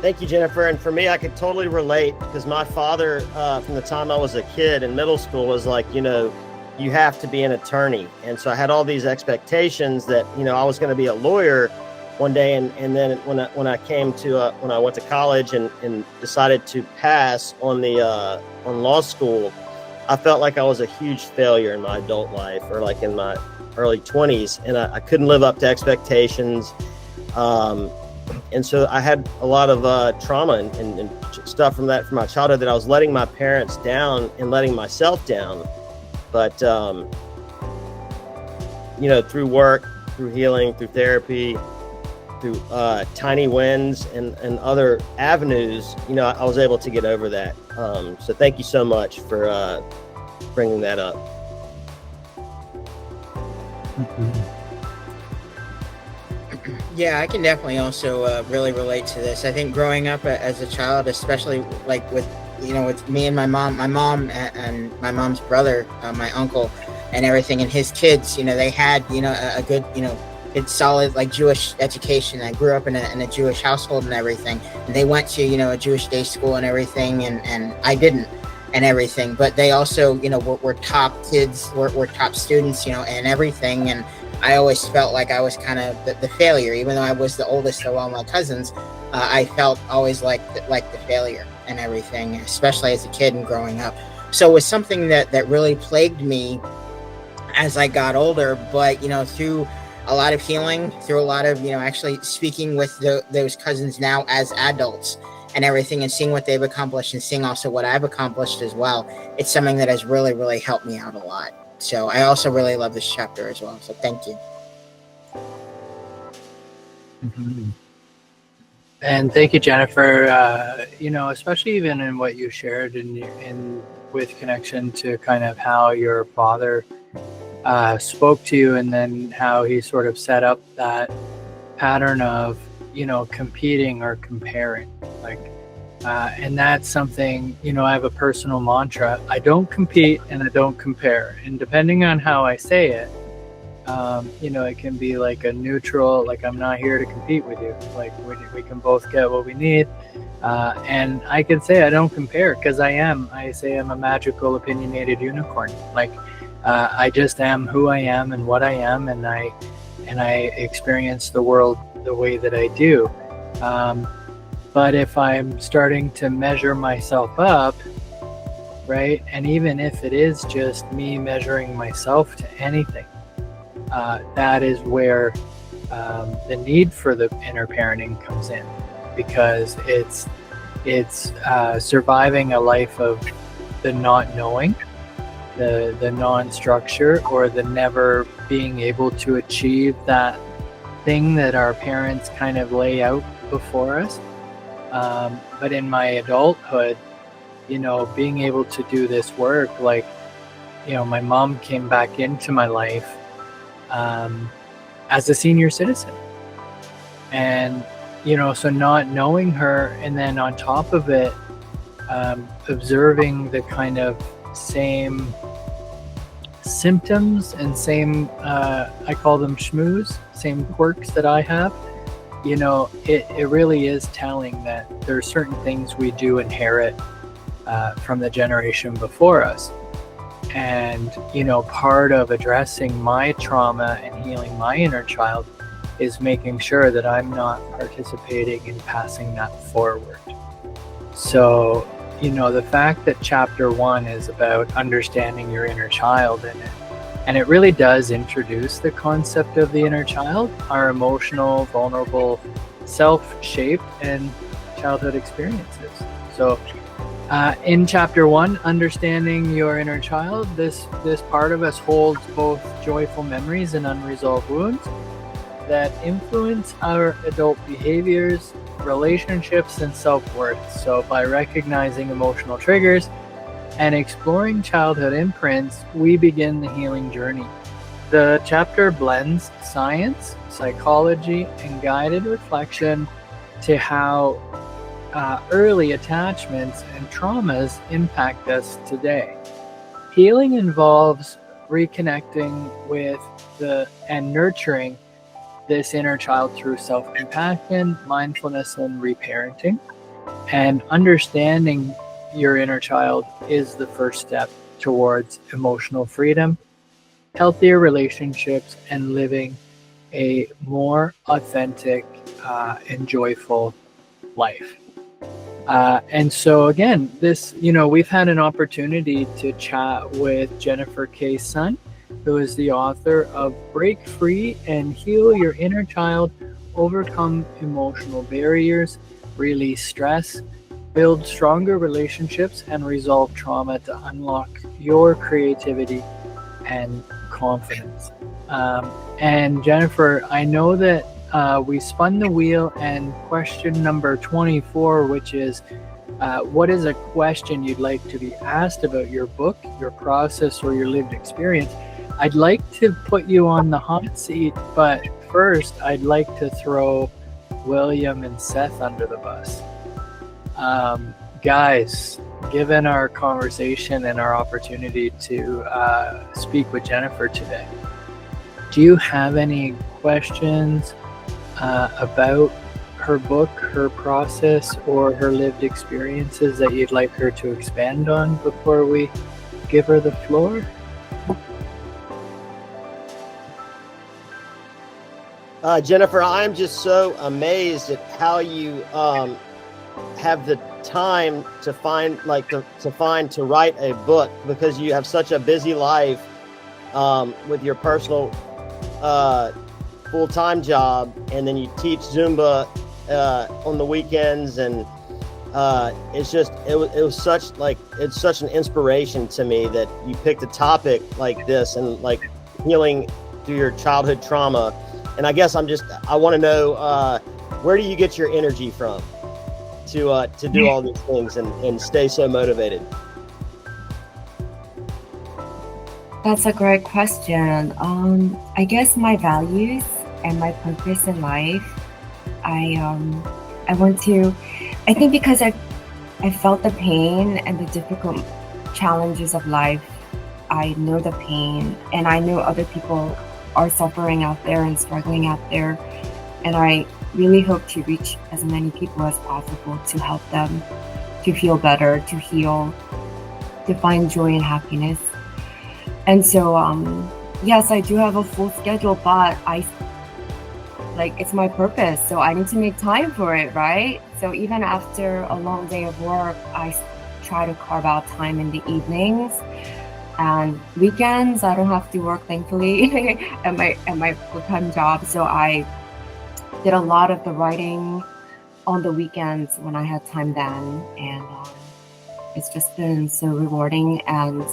Thank you, Jennifer. And for me, I could totally relate because my father, from the time I was a kid in middle school, was like, you know, you have to be an attorney. And so I had all these expectations that, you know, I was going to be a lawyer one day. And then when I came to, when I went to college and decided to pass on law school, I felt like I was a huge failure in my adult life, or like in my early 20s. And I couldn't live up to expectations. And so I had a lot of trauma and stuff from my childhood, that I was letting my parents down and letting myself down. But, you know, through work, through healing, through therapy, through tiny wins and other avenues, you know, I was able to get over that. So thank you so much for bringing that up. Yeah, I can definitely also really relate to this. I think growing up as a child, especially like with, you know, with me and my mom and my mom's brother, my uncle and everything, and his kids, you know, they had, you know, a good, you know, good solid like Jewish education. I grew up in a Jewish household and everything. And they went to, you know, a Jewish day school and everything, and I didn't, and everything. But they also, you know, were top kids, were top students, you know, and everything. And I always felt like I was kind of the failure, even though I was the oldest of all my cousins. I felt always like the failure and everything, especially as a kid and growing up. So it was something that really plagued me as I got older. But, you know, through a lot of healing, through a lot of, you know, actually speaking with those cousins now as adults and everything, and seeing what they've accomplished and seeing also what I've accomplished as well, it's something that has really, really helped me out a lot. So I also really love this chapter as well. So thank you. And thank you, Jennifer. You know, especially even in what you shared in with connection to kind of how your father spoke to you, and then how he sort of set up that pattern of, you know, competing or comparing, like, and that's something, you know, I have a personal mantra: I don't compete and I don't compare. And depending on how I say it, you know, it can be like a neutral, like, I'm not here to compete with you, like we can both get what we need. And I can say I don't compare, because I say I'm a magical opinionated unicorn. Like, I just am who I am and what I am, and I experience the world the way that I do. But if I'm starting to measure myself up, right, and even if it is just me measuring myself to anything, that is where the need for the inner parenting comes in, because it's surviving a life of the not knowing, the non-structure, or the never being able to achieve that thing that our parents kind of lay out before us. But in my adulthood, being able to do this work, like, my mom came back into my life as a senior citizen. And, so not knowing her, and then on top of it, observing the kind of same symptoms and same, I call them schmooze, same quirks that I have, it really is telling that there are certain things we do inherit from the generation before us. And, part of addressing my trauma and healing my inner child is making sure that I'm not participating in passing that forward. So, the fact that chapter 1 is about understanding your inner child and it really does introduce the concept of the inner child, our emotional, vulnerable self-shape and childhood experiences. So, in chapter 1, understanding your inner child, this part of us holds both joyful memories and unresolved wounds that influence our adult behaviors, relationships, and self-worth. So by recognizing emotional triggers and exploring childhood imprints, we begin the healing journey. The chapter blends science, psychology, and guided reflection to how early attachments and traumas impact us today. Healing involves reconnecting with and nurturing this inner child through self-compassion, mindfulness, and reparenting. And understanding your inner child is the first step towards emotional freedom, healthier relationships, and living a more authentic and joyful life. And so again, this, we've had an opportunity to chat with Jennifer K. Sun, who is the author of Break Free and Heal Your Inner Child, Overcome Emotional Barriers, Release Stress, Build Stronger Relationships, and Resolve Trauma to Unlock Your Creativity and Confidence. And Jennifer, I know that we spun the wheel, and question number 24, which is, what is a question you'd like to be asked about your book, your process, or your lived experience? I'd like to put you on the hot seat, but first I'd like to throw William and Seth under the bus. Guys, given our conversation and our opportunity to speak with Jennifer today, do you have any questions about her book, her process, or her lived experiences that you'd like her to expand on before we give her the floor? Jennifer, I'm just so amazed at how you have the time to to write a book, because you have such a busy life with your personal full-time job, and then you teach Zumba on the weekends, and it's such an inspiration to me that you picked a topic like this, and like healing through your childhood trauma. And I guess I want to know, where do you get your energy from to do all these things and stay so motivated? That's a great question. I guess my values and my purpose in life, I think because I felt the pain and the difficult challenges of life, I know the pain, and I know other people are suffering out there and struggling out there, and I really hope to reach as many people as possible to help them to feel better, to heal, to find joy and happiness. And so yes, I do have a full schedule, but it's my purpose, so I need to make time for it, right? So even after a long day of work, I try to carve out time in the evenings. And weekends, I don't have to work, thankfully, at my full-time job. So I did a lot of the writing on the weekends when I had time then, and it's just been so rewarding. And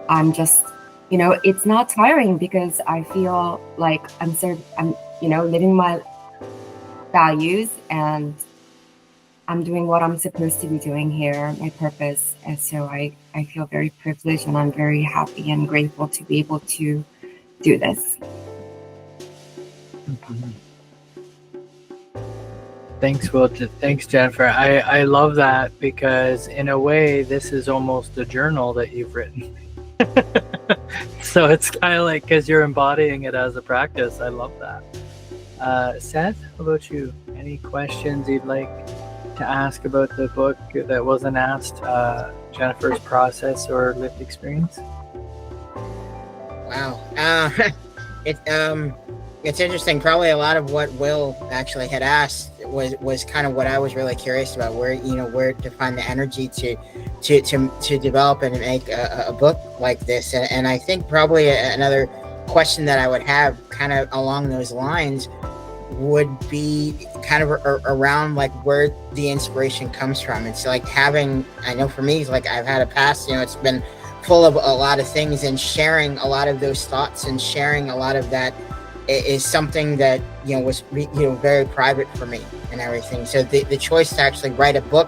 I'm just, it's not tiring, because I feel like I'm living my values, and I'm doing what I'm supposed to be doing here, my purpose. And so I feel very privileged, and I'm very happy and grateful to be able to do this. Mhm. Thanks, Will. Thanks, Jennifer. I love that, because in a way, this is almost a journal that you've written. So it's kind of like, because you're embodying it as a practice. I love that. Seth, how about you? Any questions you'd like to ask about the book that wasn't asked? Jennifer's process or lived experience? Wow. It's interesting. Probably a lot of what Will actually had asked was kind of what I was really curious about, where to find the energy to develop and make a book like this. And I think probably another question that I would have kind of along those lines would be kind of around like where the inspiration comes from. It's like I know for me, it's like I've had a past, it's been full of a lot of things, and sharing a lot of those thoughts and sharing a lot of that is something that was very private for me and everything. So the choice to actually write a book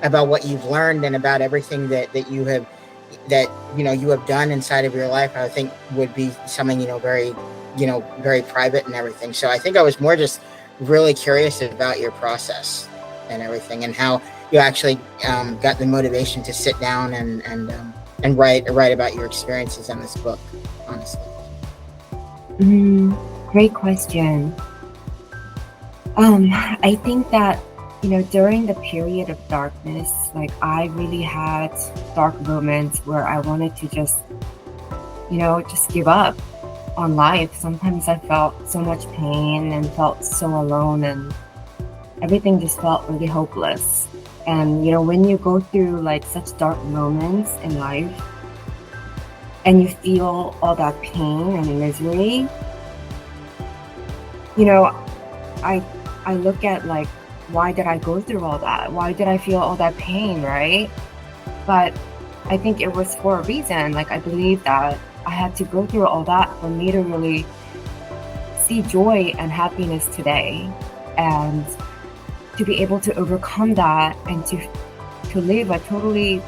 about what you've learned and about everything that you have done inside of your life, I think would be something very very private and everything. So I think I was more just really curious about your process and everything, and how you actually got the motivation to sit down and write about your experiences in this book, honestly. Great question. I think that during the period of darkness, like I really had dark moments where I wanted to just give up on life. Sometimes I felt so much pain and felt so alone, and everything just felt really hopeless. And when you go through like such dark moments in life, and you feel all that pain and misery, I look at like, why did I go through all that? Why did I feel all that pain, right? But I think it was for a reason. Like, I believe that I had to go through all that for me to really see joy and happiness today, and to be able to overcome that and to live a totally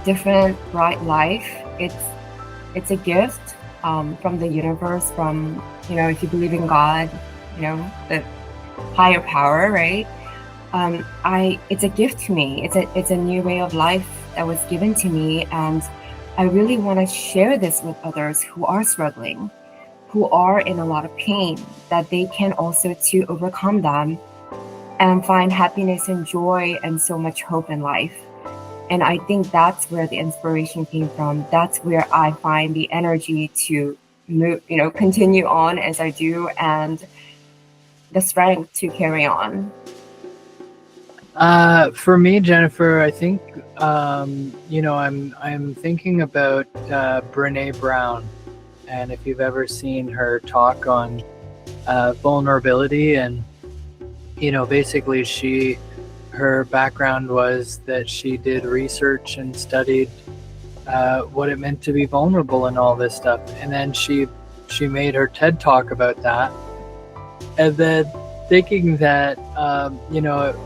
different, bright life. It's a gift from the universe, from if you believe in God, the higher power, right? It's a gift to me. It's a new way of life that was given to me, and I really want to share this with others who are struggling, who are in a lot of pain, that they can also to overcome them and find happiness and joy and so much hope in life. And I think that's where the inspiration came from. That's where I find the energy to move, continue on as I do, and the strength to carry on. For me, Jennifer, I think I'm thinking about Brene Brown, and if you've ever seen her talk on vulnerability, and basically her background was that she did research and studied what it meant to be vulnerable and all this stuff, and then she made her TED talk about that, and then thinking that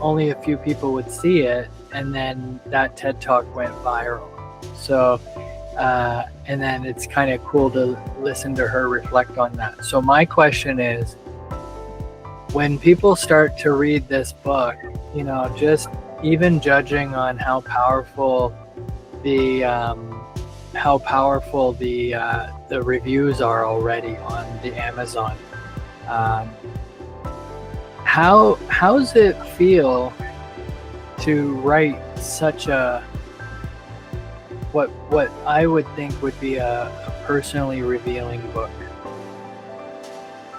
only a few people would see it, and then that TED talk went viral. So and then it's kind of cool to listen to her reflect on that. So my question is, when people start to read this book, just even judging on how powerful the reviews are already on the Amazon, how's it feel to write such a what I would think would be a personally revealing book?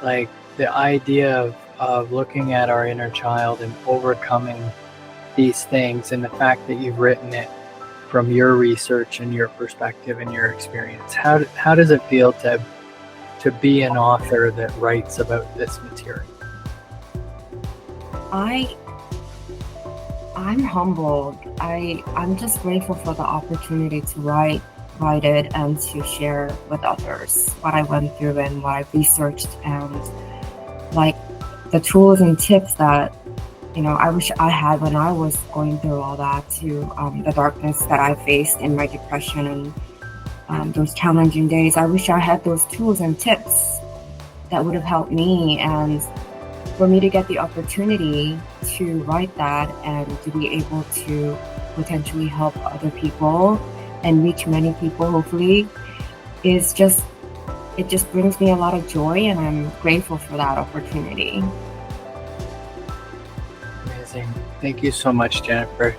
Like the idea of looking at our inner child and overcoming these things, and the fact that you've written it from your research and your perspective and your experience. How does it feel to be an author that writes about this material? I'm humbled. I'm just grateful for the opportunity to write it and to share with others what I went through and what I researched. And like the tools and tips that, I wish I had when I was going through all that too, the darkness that I faced in my depression and those challenging days. I wish I had those tools and tips that would have helped me, and for me to get the opportunity to write that and to be able to potentially help other people and reach many people, hopefully, it just brings me a lot of joy, and I'm grateful for that opportunity. Amazing. Thank you so much, Jennifer.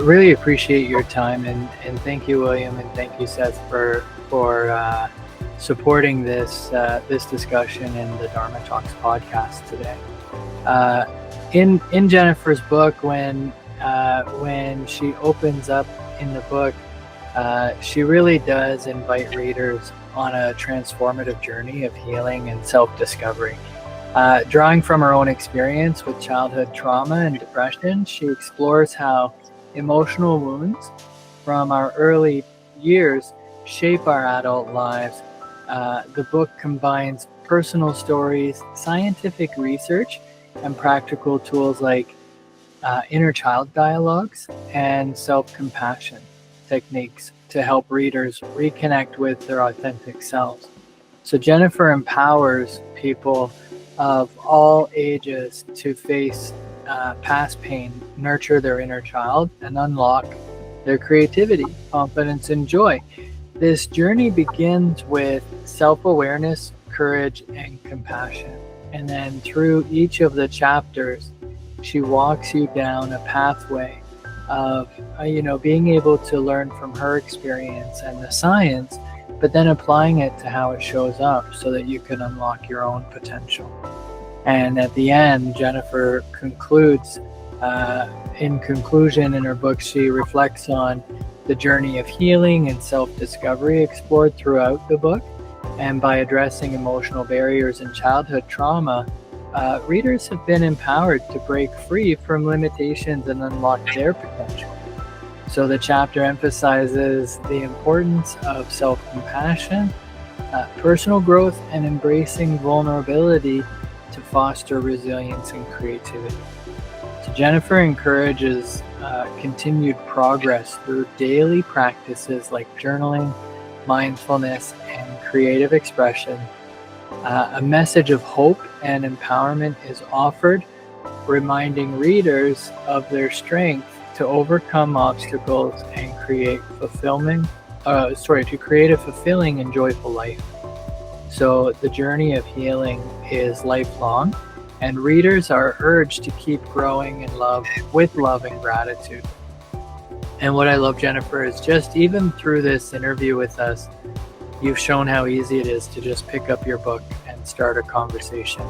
Really appreciate your time, and thank you, William, and thank you, Seth, for supporting this discussion in the Dharma Talks podcast today. In Jennifer's book, when she opens up in the book, she really does invite readers on a transformative journey of healing and self-discovery. Drawing from her own experience with childhood trauma and depression, she explores how emotional wounds from our early years shape our adult lives. The book combines personal stories, scientific research, and practical tools like inner child dialogues and self-compassion techniques to help readers reconnect with their authentic selves. So Jennifer empowers people of all ages to face past pain, nurture their inner child, and unlock their creativity, confidence, and joy. This journey begins with self-awareness, courage, and compassion. And then through each of the chapters, she walks you down a pathway of being able to learn from her experience and the science, but then applying it to how it shows up so that you can unlock your own potential. And at the end, Jennifer concludes, in conclusion in her book, she reflects on the journey of healing and self-discovery explored throughout the book. And by addressing emotional barriers and childhood trauma, readers have been empowered to break free from limitations and unlock their potential. So the chapter emphasizes the importance of self-compassion, personal growth, and embracing vulnerability to foster resilience and creativity. So Jennifer encourages continued progress through daily practices like journaling, mindfulness, and creative expression. A message of hope and empowerment is offered, reminding readers of their strength to overcome obstacles and create a fulfilling and joyful life. So the journey of healing is lifelong, and readers are urged to keep growing in love with love and gratitude. And what I love, Jennifer, is just even through this interview with us, you've shown how easy it is to just pick up your book and start a conversation.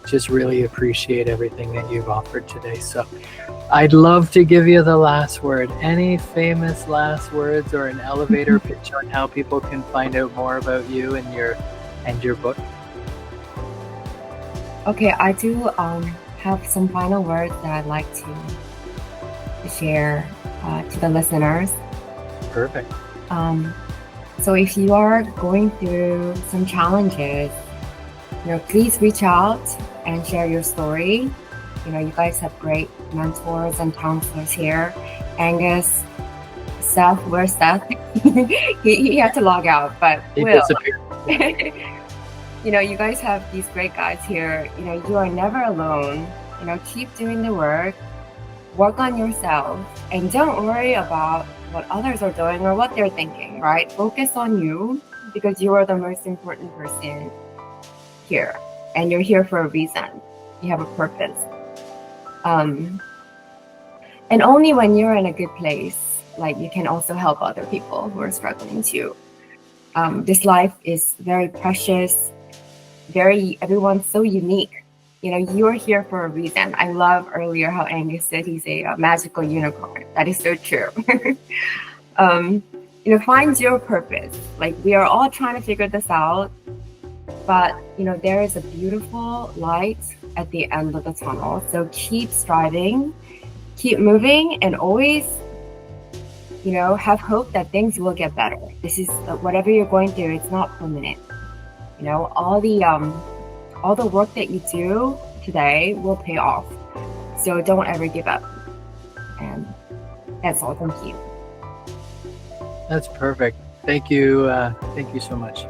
Just really appreciate everything that you've offered today. So I'd love to give you the last word. Any famous last words or an elevator pitch on how people can find out more about you and your book? Okay, I do have some final words that I'd like to share to the listeners. Perfect. So if you are going through some challenges, please reach out and share your story. You guys have great mentors and counselors here. Angus, Seth, where's Seth? he had to log out, but He Will. disappeared. You guys have these great guys here. You are never alone. Keep doing the work on yourself, and don't worry about what others are doing or what they're thinking, right? Focus on you, because you are the most important person here, and you're here for a reason. You have a purpose. And only when you're in a good place, you can also help other people who are struggling too. This life is very precious, everyone's so unique. You're here for a reason. I love earlier how Angus said he's a magical unicorn. That is so true. Find your purpose. We are all trying to figure this out, but there is a beautiful light at the end of the tunnel. So keep striving, keep moving, and always, have hope that things will get better. This is whatever you're going through, it's not permanent. You know, all the work that you do today will pay off. So don't ever give up. And that's all. Thank you. That's perfect. Thank you. Thank you so much.